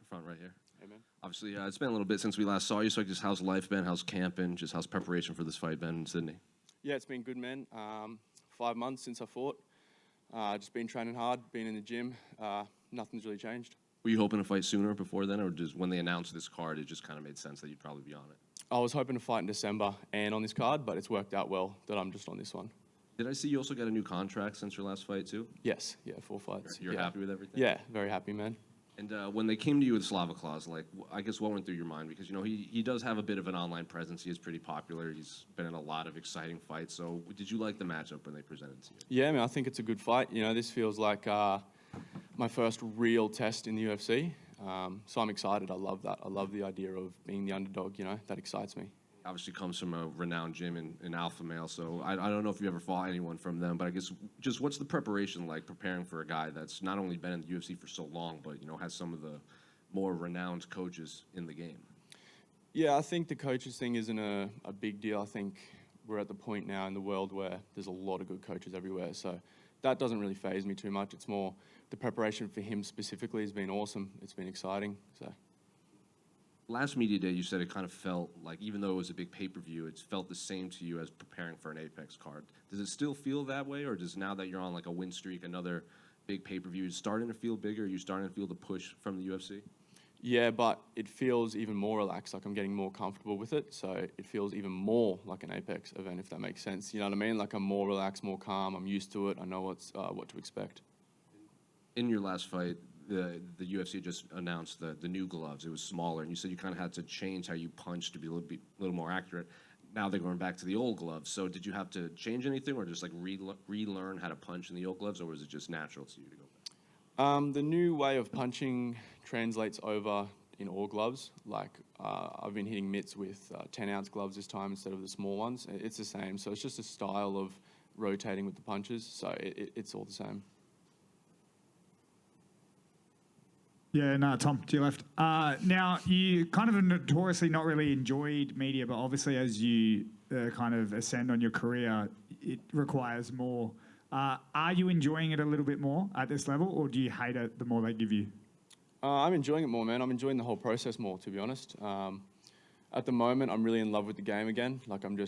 front right here. Hey, man. Obviously, it's been a little bit since we last saw you, so just how's life been? How's camp been? Just how's preparation for this fight been in Sydney? Yeah, it's been good, man. 5 months since I fought. Just been training hard, been in the gym. Nothing's really changed. Were you hoping to fight sooner before then, or just when they announced this card, it just kind of made sense that you'd probably be on it? I was hoping to fight in December and on this card, but it's worked out well that I'm just on this one. Did I see you also got a new contract since your last fight, too? Yes, yeah, 4 fights. You're yeah. happy with everything? Yeah, very happy, man. And when they came to you with Slava Claus, like, I guess what went through your mind? Because, you know, he does have a bit of an online presence. He is pretty popular. He's been in a lot of exciting fights. So did you like the matchup when they presented it to you? Yeah, I mean, I think it's a good fight. You know, this feels like my first real test in the UFC. So I'm excited. I love that. I love the idea of being the underdog, you know. That excites me. Obviously comes from a renowned gym in Alpha Male, so I don't know if you ever fought anyone from them, but I guess just what's the preparation like preparing for a guy that's not only been in the UFC for so long, but, you know, has some of the more renowned coaches in the game? Yeah, I think the coaches thing isn't a big deal. I think we're at the point now in the world where there's a lot of good coaches everywhere, so that doesn't really faze me too much. It's more the preparation for him specifically has been awesome. It's been exciting, so. Last media day, you said it kind of felt like, even though it was a big pay-per-view, it felt the same to you as preparing for an Apex card. Does it still feel that way, or does now that you're on like a win streak, another big pay-per-view, is starting to feel bigger? Are you starting to feel the push from the UFC? Yeah, but it feels even more relaxed, like I'm getting more comfortable with it, so it feels even more like an Apex event, if that makes sense. You know what I mean? Like I'm more relaxed, more calm, I'm used to it, I know what to expect. In your last fight, the UFC just announced the new gloves. It was smaller, and you said you kind of had to change how you punch to be a little more accurate. Now they're going back to the old gloves. So did you have to change anything, or just like relearn how to punch in the old gloves, or was it just natural to you to go back? The new way of punching translates over in all gloves. Like I've been hitting mitts with 10-ounce gloves this time instead of the small ones. It's the same. So it's just a style of rotating with the punches. So it's all the same. Yeah, no, Tom, to your left. Now, you kind of have notoriously not really enjoyed media, but obviously as you kind of ascend on your career, it requires more. Are you enjoying it a little bit more at this level, or do you hate it the more they give you? I'm enjoying it more, man. I'm enjoying the whole process more, to be honest. At the moment, I'm really in love with the game again. Like I'm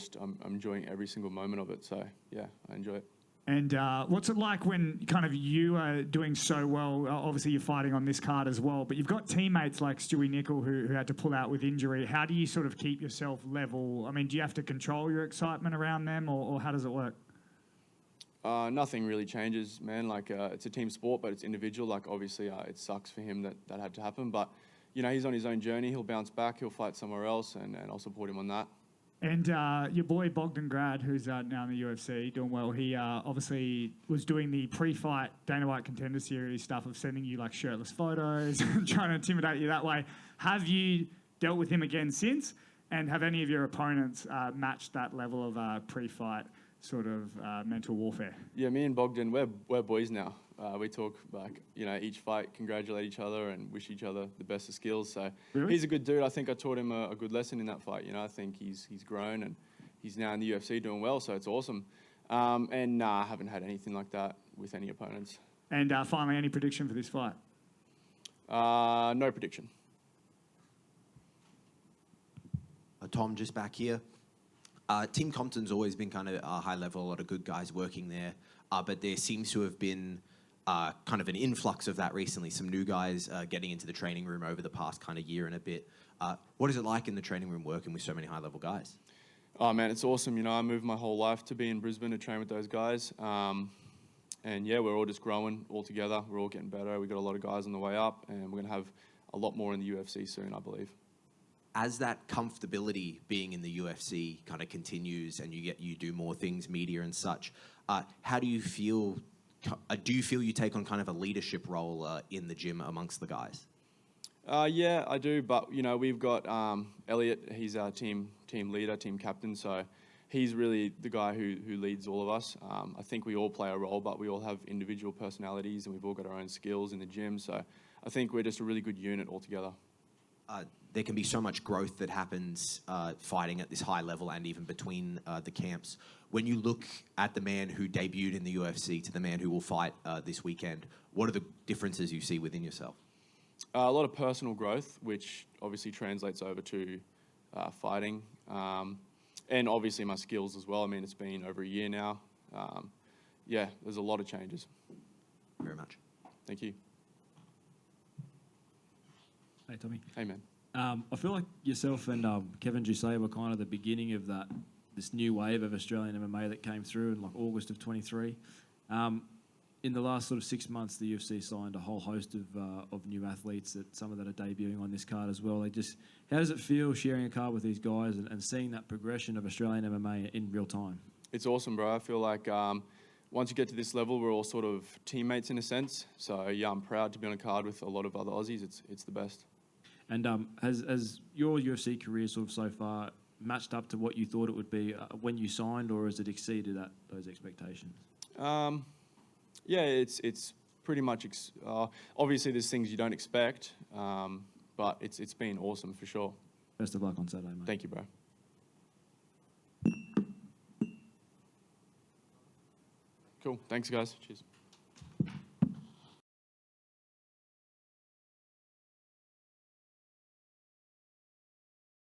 enjoying every single moment of it. So yeah, I enjoy it. And what's it like when kind of you are doing so well? Obviously, you're fighting on this card as well, but you've got teammates like Stewie Nickel who had to pull out with injury. How do you sort of keep yourself level? I mean, do you have to control your excitement around them, or how does it work? Nothing really changes, man. Like it's a team sport, but it's individual. Like obviously, it sucks for him that had to happen, but you know he's on his own journey. He'll bounce back. He'll fight somewhere else, and I'll support him on that. And your boy Bogdan Grad, who's now in the UFC, doing well, he obviously was doing the pre-fight Dana White Contender Series stuff of sending you like shirtless photos and trying to intimidate you that way. Have you dealt with him again since? And have any of your opponents matched that level of pre-fight sort of mental warfare? Yeah, me and Bogdan, we're boys now. We talk like, you know, each fight, congratulate each other and wish each other the best of skills. So Really? He's a good dude. I think I taught him a good lesson in that fight. You know, I think he's grown and he's now in the UFC doing well. So it's awesome. And I haven't had anything like that with any opponents. And finally, any prediction for this fight? No prediction. Tom, just back here. Team Compton's always been kind of high level, a lot of good guys working there, but there seems to have been kind of an influx of that recently, some new guys getting into the training room over the past kind of year and a bit. What is it like in the training room working with so many high-level guys? Oh, man, it's awesome. You know, I moved my whole life to be in Brisbane to train with those guys. And, yeah, we're all just growing all together. We're all getting better. We've got a lot of guys on the way up, and we're going to have a lot more in the UFC soon, I believe. As that comfortability being in the UFC kind of continues and you do more things, media and such, how do you feel? Do you feel you take on kind of a leadership role in the gym amongst the guys? Yeah, I do. But, you know, we've got Elliot. He's our team leader, team captain. So he's really the guy who leads all of us. I think we all play a role, but we all have individual personalities and we've all got our own skills in the gym. So I think we're just a really good unit altogether. There can be so much growth that happens fighting at this high level and even between the camps. When you look at the man who debuted in the UFC to the man who will fight this weekend, what are the differences you see within yourself? A lot of personal growth, which obviously translates over to fighting, and obviously my skills as well. I mean, it's been over a year now. Yeah, there's a lot of changes. Very much. Thank you. Hey, Tommy. Hey, man. I feel like yourself and Kevin Jusay were kind of the beginning of this new wave of Australian MMA that came through in like August of 23. In the last sort of 6 months, the UFC signed a whole host of new athletes, that some of that are debuting on this card as well. How does it feel sharing a card with these guys and seeing that progression of Australian MMA in real time? It's awesome, bro. I feel like once you get to this level, we're all sort of teammates in a sense. So yeah, I'm proud to be on a card with a lot of other Aussies. It's the best. And has your UFC career sort of so far matched up to what you thought it would be when you signed, or has it exceeded those expectations? Yeah, it's pretty much. Obviously, there's things you don't expect, but it's been awesome for sure. Best of luck on Saturday, mate. Thank you, bro. Cool. Thanks, guys. Cheers.